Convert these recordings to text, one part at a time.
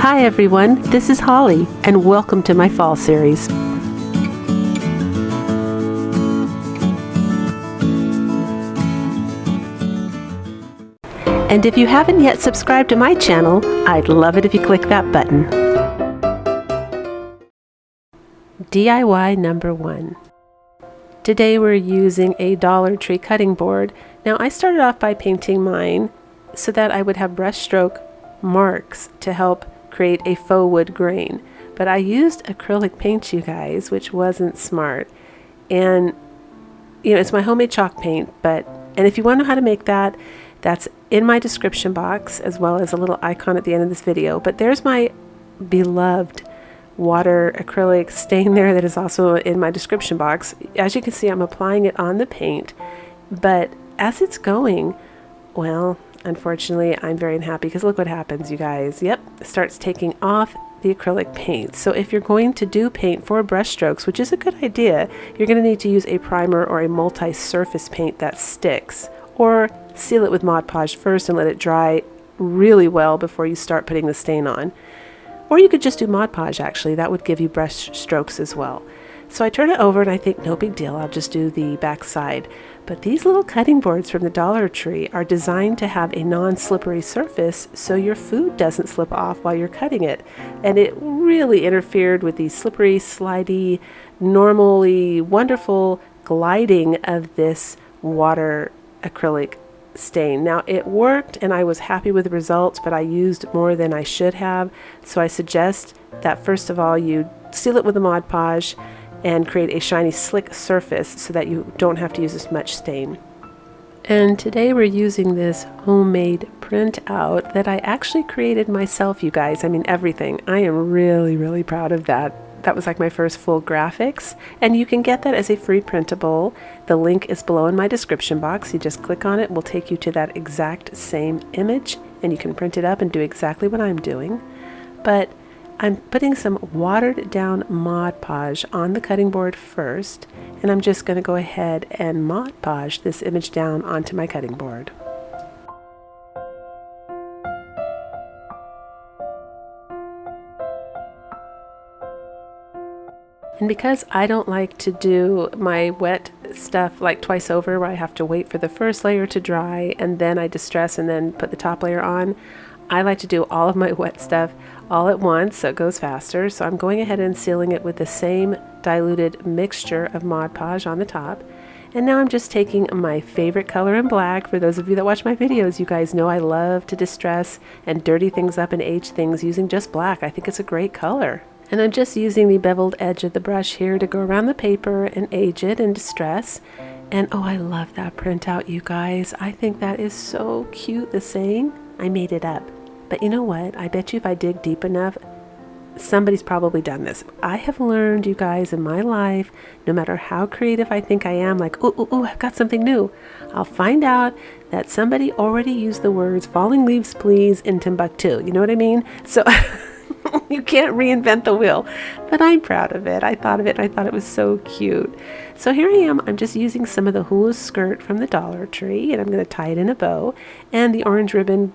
Hi everyone, this is Holly, and welcome to my fall series. And if you haven't yet subscribed to my channel, I'd love it if you click that button. DIY number 1. Today we're using a Dollar Tree cutting board. Now I started off by painting mine so that I would have brush stroke marks to help create a faux wood grain. But I used acrylic paint, you guys, which wasn't smart. And you know, it's my homemade chalk paint, and if you want to know how to make that, that's in my description box, as well as a little icon at the end of this video. But there's my beloved water acrylic stain there that is also in my description box. As you can see, I'm applying it on the paint, but as it's going, well, unfortunately, I'm very unhappy because look what happens, you guys. Yep, it starts taking off the acrylic paint. So if you're going to do paint for brush strokes, which is a good idea, you're going to need to use a primer or a multi-surface paint that sticks, or seal it with Mod Podge first and let it dry really well before you start putting the stain on. Or you could just do Mod Podge, actually. That would give you brush strokes as well. So I turn it over and I think, no big deal, I'll just do the back side. But these little cutting boards from the Dollar Tree are designed to have a non-slippery surface so your food doesn't slip off while you're cutting it. And it really interfered with the slippery, slidey, normally wonderful gliding of this water acrylic stain. Now it worked and I was happy with the results, but I used more than I should have. So I suggest that first of all you seal it with a Mod Podge and create a shiny slick surface so that you don't have to use as much stain. And today we're using this homemade printout that I actually created myself, you guys. I mean, everything. I am really proud of that. That was like my first full graphics, and you can get that as a free printable. The link is below in my description box. You just click on it, will take you to that exact same image, and you can print it up and do exactly what I'm doing. But I'm putting some watered down Mod Podge on the cutting board first, and I'm just going to go ahead and Mod Podge this image down onto my cutting board. And because I don't like to do my wet stuff like twice over, where I have to wait for the first layer to dry and then I distress and then put the top layer on, I like to do all of my wet stuff all at once so it goes faster. So I'm going ahead and sealing it with the same diluted mixture of Mod Podge on the top. And now I'm just taking my favorite color in black. For those of you that watch my videos, you guys know I love to distress and dirty things up and age things using just black. I think it's a great color. And I'm just using the beveled edge of the brush here to go around the paper and age it and distress. And oh, I love that printout, you guys. I think that is so cute, the saying. I made it up. But you know what? I bet you if I dig deep enough, somebody's probably done this. I have learned, you guys, in my life, no matter how creative I think I am, like, ooh, I've got something new, I'll find out that somebody already used the words "falling leaves please" in Timbuktu. You know what I mean? So you can't reinvent the wheel, but I'm proud of it. I thought of it and I thought it was so cute. So here I am. I'm just using some of the hula skirt from the Dollar Tree, and I'm going to tie it in a bow. And the orange ribbon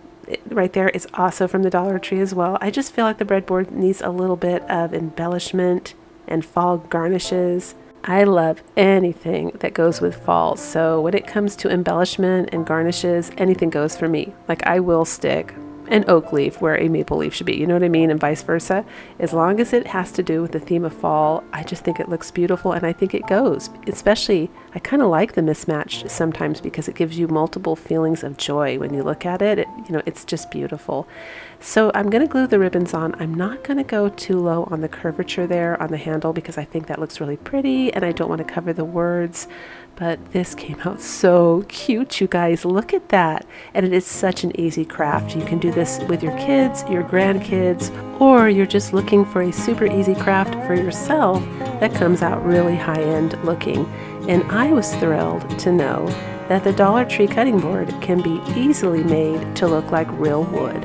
right there is also from the Dollar Tree as well. I just feel like the breadboard needs a little bit of embellishment and fall garnishes. I love anything that goes with fall. So when it comes to embellishment and garnishes, anything goes for me. Like I will stick an oak leaf where a maple leaf should be, you know what I mean, and vice versa. As long as it has to do with the theme of fall, I just think it looks beautiful, and I think it goes. Especially, I kind of like the mismatch sometimes because it gives you multiple feelings of joy when you look at it. You know, it's just beautiful. So I'm going to glue the ribbons on. I'm not going to go too low on the curvature there on the handle because I think that looks really pretty, and I don't want to cover the words. But this came out so cute, you guys. Look at that. And it is such an easy craft. You can do this with your kids, your grandkids, or you're just looking for a super easy craft for yourself that comes out really high-end looking. And I was thrilled to know that the Dollar Tree cutting board can be easily made to look like real wood.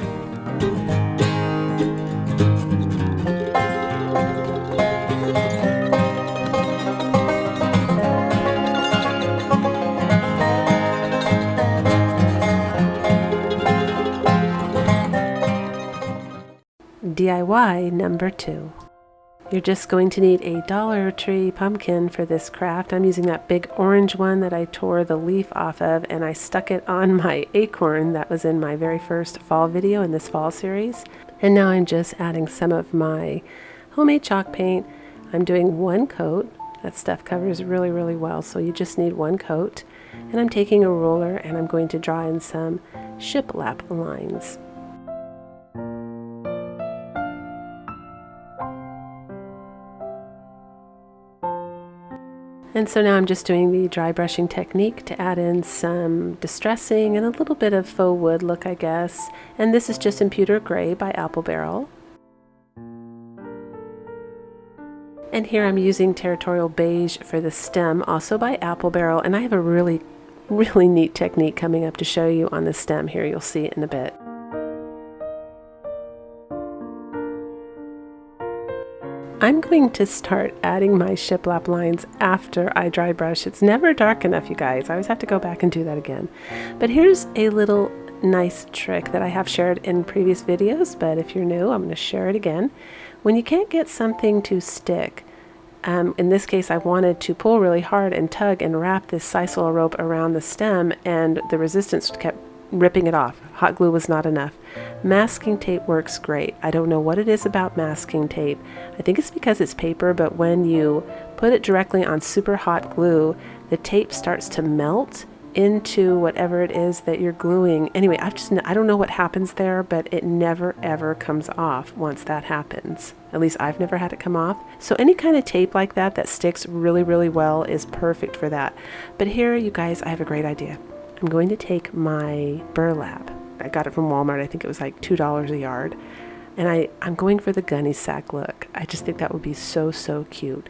DIY number 2. You're just going to need a Dollar Tree pumpkin for this craft. I'm using that big orange one that I tore the leaf off of, and I stuck it on my acorn that was in my very first fall video in this fall series. And now I'm just adding some of my homemade chalk paint. I'm doing 1 coat. That stuff covers really, really well, so you just need 1 coat. And I'm taking a roller and I'm going to draw in some shiplap lines. And so now I'm just doing the dry brushing technique to add in some distressing and a little bit of faux wood look, I guess. And this is just in Pewter Gray by Apple Barrel. And here I'm using Territorial Beige for the stem, also by Apple Barrel. And I have a really neat technique coming up to show you on the stem here. You'll see it in a bit. I'm going to start adding my shiplap lines after I dry brush. It's never dark enough, you guys. I always have to go back and do that again. But here's a little nice trick that I have shared in previous videos, but if you're new, I'm going to share it again. When you can't get something to stick, in this case I wanted to pull really hard and tug and wrap this sisal rope around the stem, and the resistance kept ripping it off. Hot glue was not enough. Masking tape works great. I don't know what it is about masking tape. I think it's because it's paper, but when you put it directly on super hot glue, the tape starts to melt into whatever it is that you're gluing. Anyway, I don't know what happens there, but it never ever comes off once that happens. At least I've never had it come off. So any kind of tape like that that sticks really, really well is perfect for that. But here, you guys, I have a great idea. I'm going to take my burlap. I got it from Walmart. I think it was like $2 a yard. And I'm going for the gunny sack look. I just think that would be so, so cute.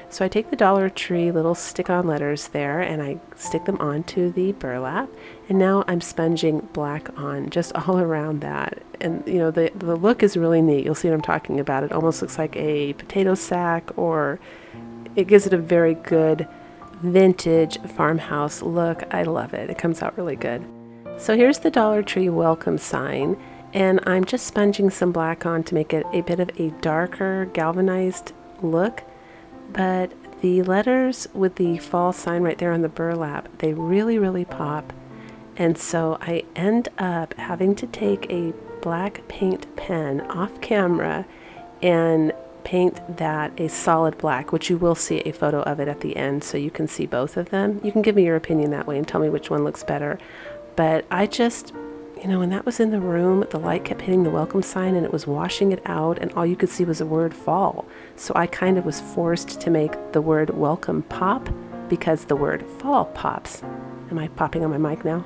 So I take the Dollar Tree little stick-on letters there and I stick them onto the burlap, and now I'm sponging black on just all around that. And you know, the look is really neat. You'll see what I'm talking about. It almost looks like a potato sack, or it gives it a very good vintage farmhouse look. I love it. It comes out really good. So here's the Dollar Tree welcome sign, and I'm just sponging some black on to make it a bit of a darker galvanized look. But the letters with the fall sign right there on the burlap, they really, really pop. And so I end up having to take a black paint pen off camera and paint that a solid black, which you will see a photo of it at the end so you can see both of them. You can give me your opinion that way and tell me which one looks better. But I just, you know, when that was in the room, the light kept hitting the welcome sign and it was washing it out, and all you could see was the word fall. So I kind of was forced to make the word welcome pop because the word fall pops. Am I popping on my mic now?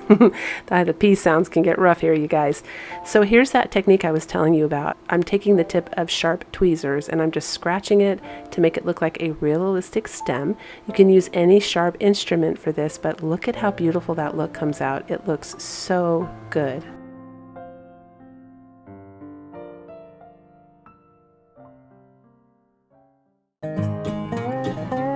The P sounds can get rough here, you guys. So here's that technique I was telling you about. I'm taking the tip of sharp tweezers and I'm just scratching it to make it look like a realistic stem. You can use any sharp instrument for this, but look at how beautiful that look comes out. It looks so good.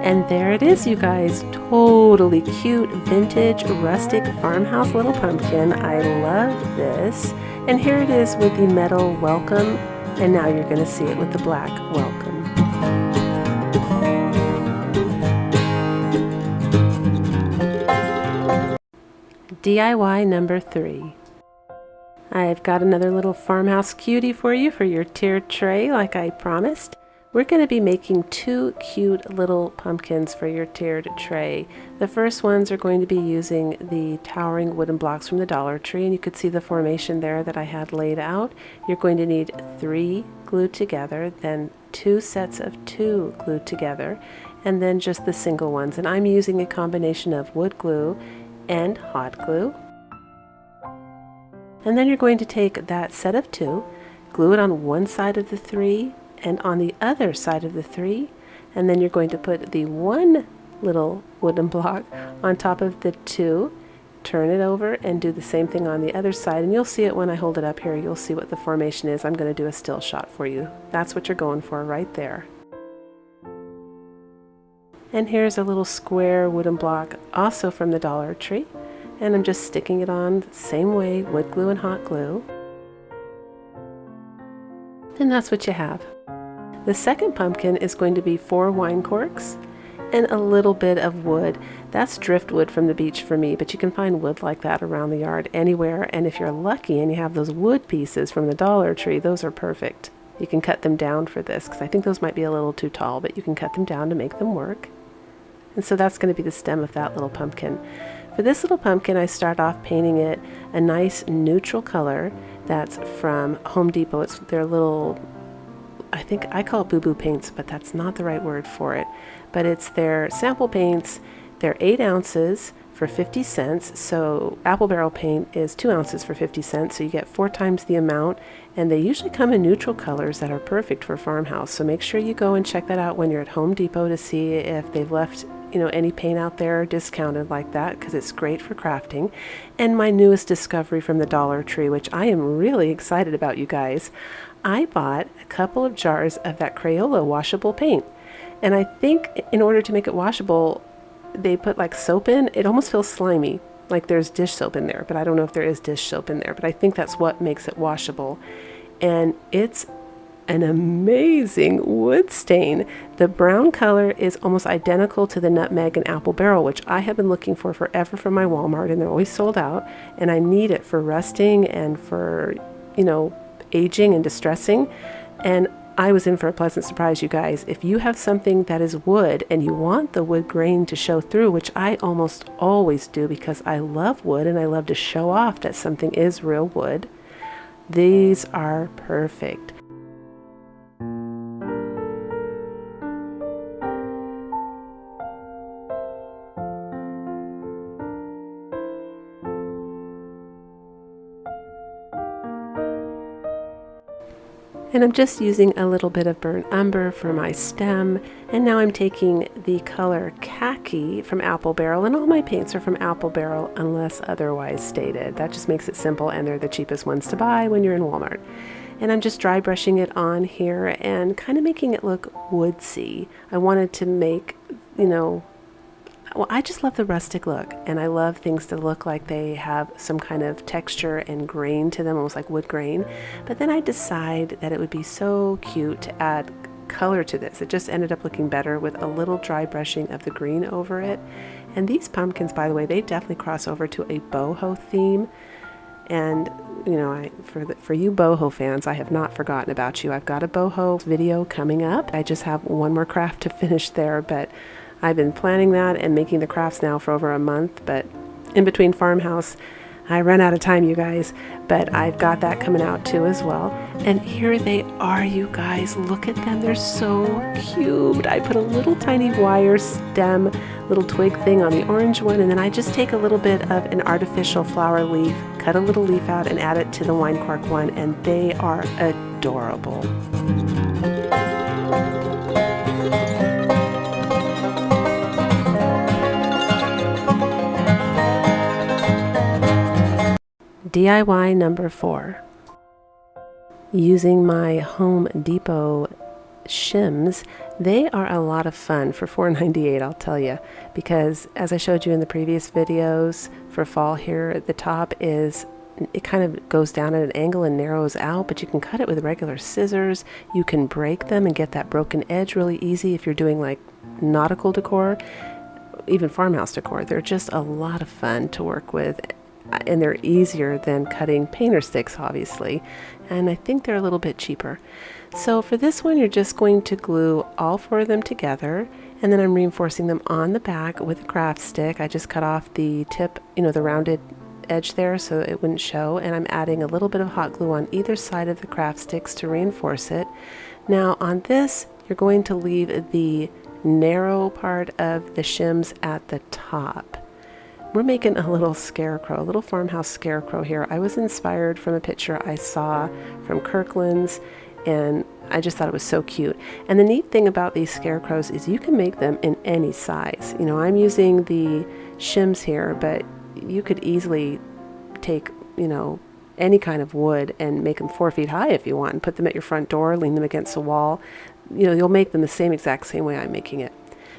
And there it is, you guys. Totally cute, vintage, rustic farmhouse little pumpkin. I love this. And here it is with the metal welcome. And now you're going to see it with the black welcome. DIY number 3. I've got another little farmhouse cutie for you for your tiered tray like I promised. We're going to be making 2 cute little pumpkins for your tiered tray. The first ones are going to be using the towering wooden blocks from the Dollar Tree, and you could see the formation there that I had laid out. You're going to need 3 glued together, then 2 sets of 2 glued together, and then just the single ones. And I'm using a combination of wood glue and hot glue. And then you're going to take that set of 2, glue it on one side of the 3, and on the other side of the 3, and then you're going to put the 1 little wooden block on top of the 2, turn it over and do the same thing on the other side, and you'll see it when I hold it up here. You'll see what the formation is. I'm going to do a still shot for you. That's what you're going for right there. And here's a little square wooden block, also from the Dollar Tree. And I'm just sticking it on the same way, wood glue and hot glue. And that's what you have. The second pumpkin is going to be 4 wine corks and a little bit of wood. That's driftwood from the beach for me, but you can find wood like that around the yard anywhere. And if you're lucky and you have those wood pieces from the Dollar Tree, those are perfect. You can cut them down for this because I think those might be a little too tall, but you can cut them down to make them work. And so that's going to be the stem of that little pumpkin. For this little pumpkin, I start off painting it a nice neutral color that's from Home Depot. It's their little, I think I call it boo-boo paints, but that's not the right word for it. But it's their sample paints. They're 8 ounces for 50 cents. So apple barrel paint is 2 ounces for 50 cents. So you get 4 times the amount. And they usually come in neutral colors that are perfect for Farmhouse. So make sure you go and check that out when you're at Home Depot to see if they've left any paint out there discounted like that, because it's great for crafting. And my newest discovery from the Dollar Tree, which I am really excited about, you guys. I bought a couple of jars of that Crayola washable paint. And I think in order to make it washable, they put like soap in. It almost feels slimy, like there's dish soap in there, but I don't know if there is dish soap in there, but I think that's what makes it washable. And it's an amazing wood stain. The brown color is almost identical to the nutmeg and apple barrel, which I have been looking for forever from my Walmart, and they're always sold out. And I need it for rusting and for, aging and distressing. And I was in for a pleasant surprise, you guys. If you have something that is wood and you want the wood grain to show through, which I almost always do because I love wood and I love to show off that something is real wood, these are perfect. And I'm just using a little bit of burnt umber for my stem. And now I'm taking the color khaki from Apple Barrel, and all my paints are from Apple Barrel unless otherwise stated. That just makes it simple, and they're the cheapest ones to buy when you're in Walmart. And I'm just dry brushing it on here and kind of making it look woodsy. I wanted to make, well, I just love the rustic look, and I love things to look like they have some kind of texture and grain to them, almost like wood grain. But then I decide that it would be so cute to add color to this. It just ended up looking better with a little dry brushing of the green over it. And these pumpkins, by the way, they definitely cross over to a boho theme. And for you boho fans, I have not forgotten about you. I've got a boho video coming up. I just have one more craft to finish there, but I've been planning that and making the crafts now for over a month, but in between Farmhouse, I run out of time, you guys, but I've got that coming out too as well. And here they are, you guys. Look at them. They're so cute. I put a little tiny wire stem, little twig thing on the orange one, and then I just take a little bit of an artificial flower leaf, cut a little leaf out, and add it to the wine cork one, and they are adorable. DIY number 4. Using my Home Depot shims. They are a lot of fun for $4.98, I'll tell you, because as I showed you in the previous videos, for fall here at the top is, it kind of goes down at an angle and narrows out, but you can cut it with regular scissors. You can break them and get that broken edge really easy if you're doing like nautical decor, even farmhouse decor. They're just a lot of fun to work with. And they're easier than cutting painter sticks, obviously, and I think they're a little bit cheaper. So for this one, you're just going to glue all 4 of them together, and then I'm reinforcing them on the back with a craft stick. I just cut off the tip, the rounded edge there so it wouldn't show, and I'm adding a little bit of hot glue on either side of the craft sticks to reinforce it. Now on this, you're going to leave the narrow part of the shims at the top. We're making a little scarecrow, a little farmhouse scarecrow here. I was inspired from a picture I saw from Kirkland's, and I just thought it was so cute. And the neat thing about these scarecrows is you can make them in any size. I'm using the shims here, but you could easily take, any kind of wood and make them 4 feet high if you want, and put them at your front door, lean them against a wall. You'll make them the exact same way I'm making it.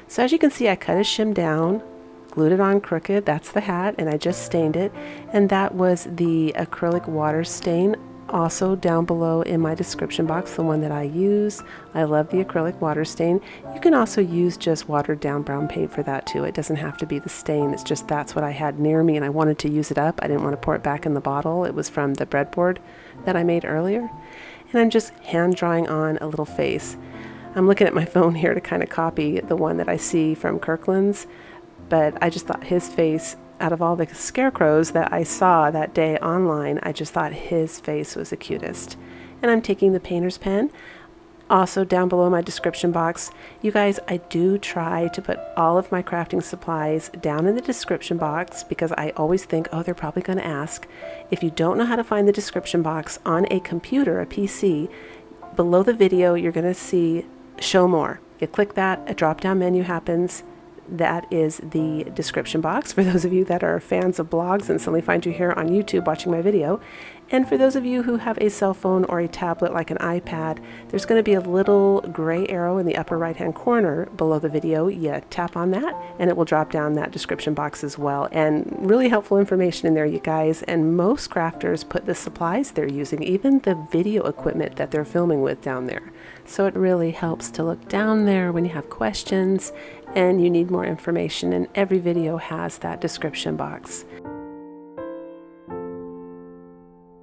So as you can see, I cut his shim down, glued it on crooked, that's the hat, and I just stained it. And that was the acrylic water stain, also down below in my description box, the one that I use. I love the acrylic water stain. You can also use just watered down brown paint for that too. It doesn't have to be the stain, it's just that's what I had near me and I wanted to use it up. I didn't want to pour it back in the bottle. It was from the breadboard that I made earlier. And I'm just hand drawing on a little face. I'm looking at my phone here to kind of copy the one that I see from Kirkland's, but I just thought his face, out of all the scarecrows that I saw that day online, I just thought his face was the cutest. And I'm taking the painter's pen, also down below my description box. You guys, I do try to put all of my crafting supplies down in the description box because I always think, oh, they're probably going to ask. If you don't know how to find the description box on a computer, a PC, below the video you're going to see show more. You click that, a drop down menu happens. That is the description box for those of you that are fans of blogs and suddenly find you here on YouTube watching my video. And for those of you who have a cell phone or a tablet like an iPad, there's going to be a little gray arrow in the upper right hand corner below the video. You tap on that and it will drop down that description box as well. And really helpful information in there, you guys. And most crafters put the supplies they're using, even the video equipment that they're filming with, down there. So it really helps to look down there when you have questions and you need more information, and every video has that description box.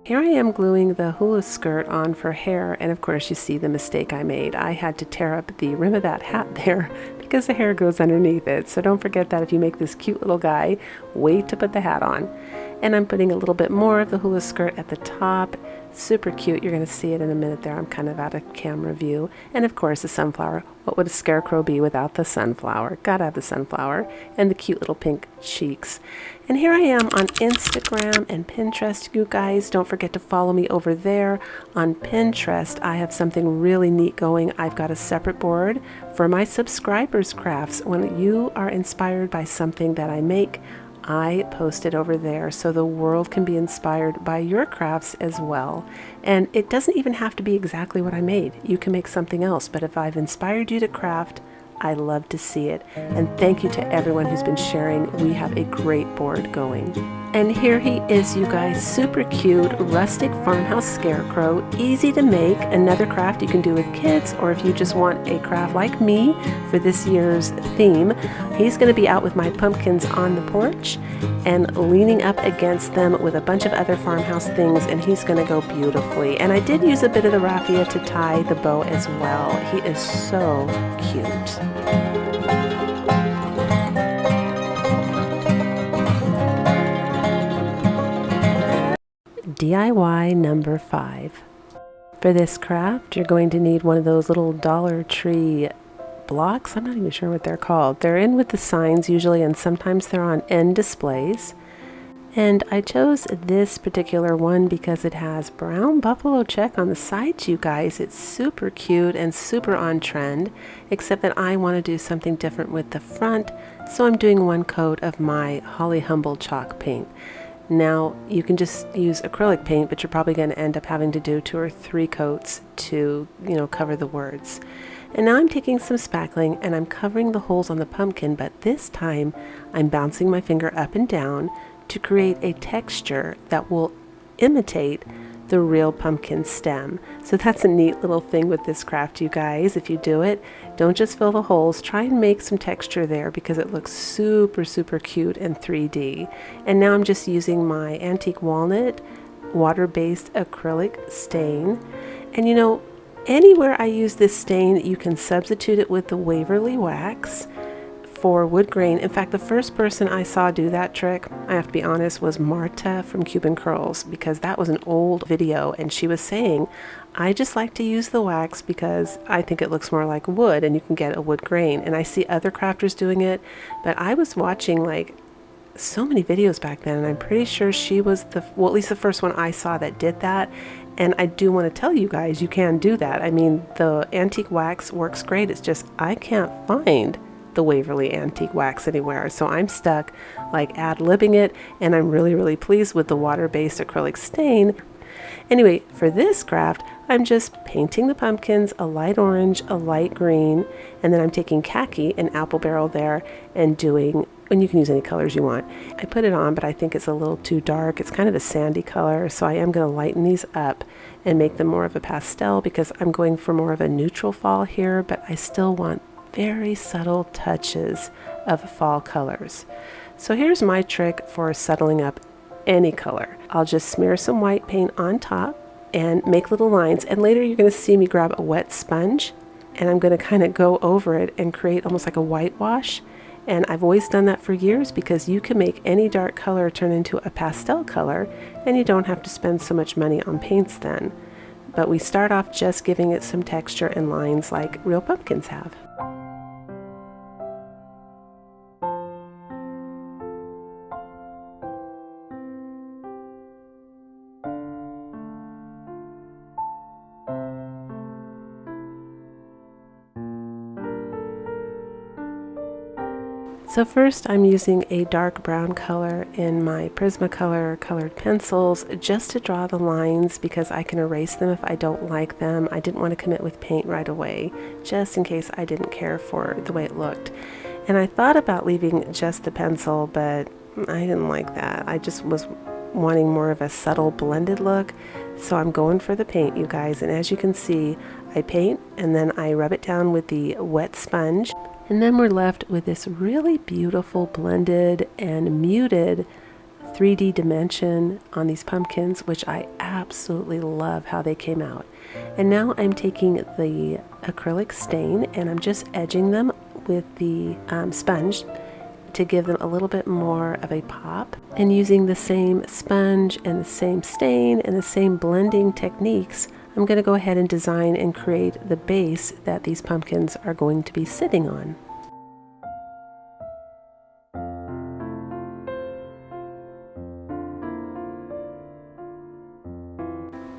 Here I am gluing the hula skirt on for hair, and of course you see the mistake I made. I had to tear up the rim of that hat there because the hair goes underneath it. So don't forget that if you make this cute little guy, wait to put the hat on. And I'm putting a little bit more of the hula skirt at the top. Super cute. You're going to see it in a minute there. I'm kind of out of camera view. And of course the sunflower. What would a scarecrow be without the sunflower? Gotta have the sunflower. And the cute little pink cheeks. And here I am on Instagram and Pinterest, you guys. Don't forget to follow me over there. On Pinterest, I have something really neat going. I've got a separate board for my subscribers' crafts. When you are inspired by something that I make, I post it over there so the world can be inspired by your crafts as well. And it doesn't even have to be exactly what I made. You can make something else, but if I've inspired you to craft, I love to see it. And thank you to everyone who's been sharing. We have a great board going. And here he is, you guys. Super cute, rustic farmhouse scarecrow. Easy to make. Another craft you can do with kids, or if you just want a craft like me for this year's theme. He's going to be out with my pumpkins on the porch and leaning up against them with a bunch of other farmhouse things, and he's going to go beautifully. And I did use a bit of the raffia to tie the bow as well. He is so cute. DIY number 5. For this craft, you're going to need one of those little Dollar Tree blocks. I'm not even sure what they're called. They're in with the signs usually, and sometimes they're on end displays. And I chose this particular one because it has brown buffalo check on the sides, you guys. It's super cute and super on trend, except that I want to do something different with the front, so I'm doing one coat of my Holly Humble chalk paint. Now, you can just use acrylic paint, but you're probably going to end up having to do 2 or 3 coats to, cover the words. And now I'm taking some spackling and I'm covering the holes on the pumpkin, but this time I'm bouncing my finger up and down to create a texture that will imitate the real pumpkin stem. So that's a neat little thing with this craft, you guys. If you do it, don't just fill the holes, try and make some texture there because it looks super, super cute and 3D. And now I'm just using my antique walnut water-based acrylic stain. And anywhere I use this stain, you can substitute it with the Waverly wax for wood grain. In fact, the first person I saw do that trick, I have to be honest, was Marta from Cuban Curls, because that was an old video and she was saying, I just like to use the wax because I think it looks more like wood and you can get a wood grain. And I see other crafters doing it, but I was watching like so many videos back then and I'm pretty sure she was at least the first one I saw that did that. And I do want to tell you guys, you can do that. I mean, the antique wax works great. It's just I can't find the Waverly antique wax anywhere, so I'm stuck like ad-libbing it, and I'm really, really pleased with the water-based acrylic stain. Anyway, for this craft, I'm just painting the pumpkins a light orange, a light green, and then I'm taking khaki, an apple barrel there, and doing, and you can use any colors you want. I put it on, but I think it's a little too dark. It's kind of a sandy color, so I am going to lighten these up and make them more of a pastel because I'm going for more of a neutral fall here, but I still want very subtle touches of fall colors. So here's my trick for settling up any color. I'll just smear some white paint on top and make little lines, and later you're going to see me grab a wet sponge and I'm going to kind of go over it and create almost like a whitewash. And I've always done that for years because you can make any dark color turn into a pastel color and you don't have to spend so much money on paints then. But we start off just giving it some texture and lines like real pumpkins have. So first I'm using a dark brown color in my Prismacolor colored pencils just to draw the lines because I can erase them if I don't like them. I didn't want to commit with paint right away, just in case I didn't care for the way it looked. And I thought about leaving just the pencil, but I didn't like that. I just was wanting more of a subtle blended look. So I'm going for the paint, you guys. And as you can see, I paint and then I rub it down with the wet sponge. And then we're left with this really beautiful blended and muted 3D dimension on these pumpkins, which I absolutely love how they came out. And now I'm taking the acrylic stain and I'm just edging them with the sponge to give them a little bit more of a pop. And using the same sponge and the same stain and the same blending techniques, I'm going to go ahead and design and create the base that these pumpkins are going to be sitting on.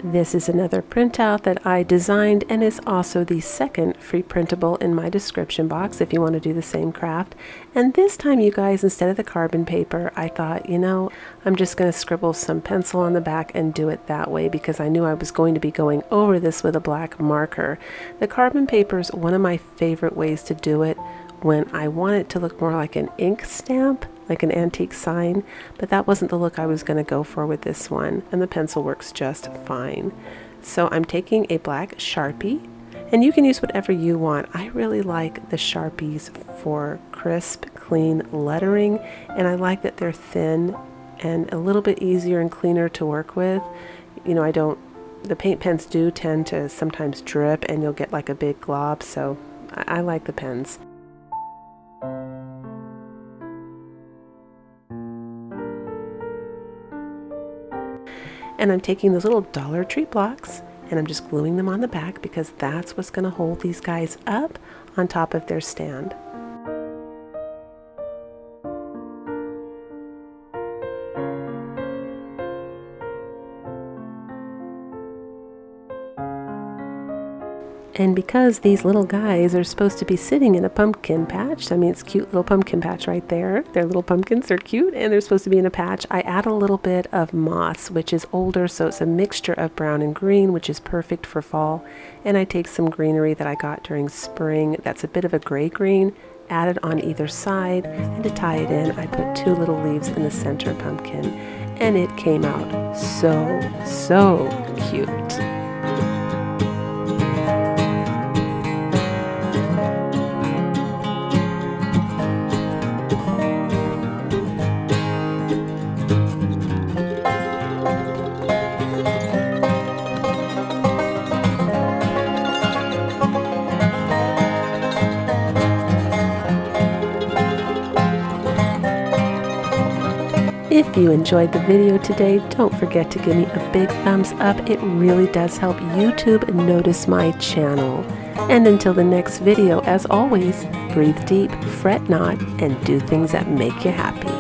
This is another printout that I designed and is also the second free printable in my description box if you want to do the same craft. And this time, you guys, instead of the carbon paper, I thought, you know, I'm just going to scribble some pencil on the back and do it that way because I knew I was going to be going over this with a black marker. The carbon paper is one of my favorite ways to do it when I want it to look more like an ink stamp, like an antique sign, but that wasn't the look I was going to go for with this one, and the pencil works just fine. So I'm taking a black Sharpie, and you can use whatever you want. I really like the Sharpies for crisp, clean lettering, and I like that they're thin and a little bit easier and cleaner to work with. You know, the paint pens do tend to sometimes drip and you'll get like a big glob, so I like the pens. And I'm taking those little Dollar Tree blocks and I'm just gluing them on the back because that's what's going to hold these guys up on top of their stand. And because these little guys are supposed to be sitting in a pumpkin patch, I mean, it's a cute little pumpkin patch right there. They're little pumpkins, they're cute, and they're supposed to be in a patch. I add a little bit of moss, which is older, so it's a mixture of brown and green, which is perfect for fall. And I take some greenery that I got during spring that's a bit of a gray green, add it on either side, and to tie it in, I put 2 little leaves in the center pumpkin. And it came out so cute. If you enjoyed the video today, don't forget to give me a big thumbs up. It really does help YouTube notice my channel. And until the next video, as always, breathe deep, fret not, and do things that make you happy.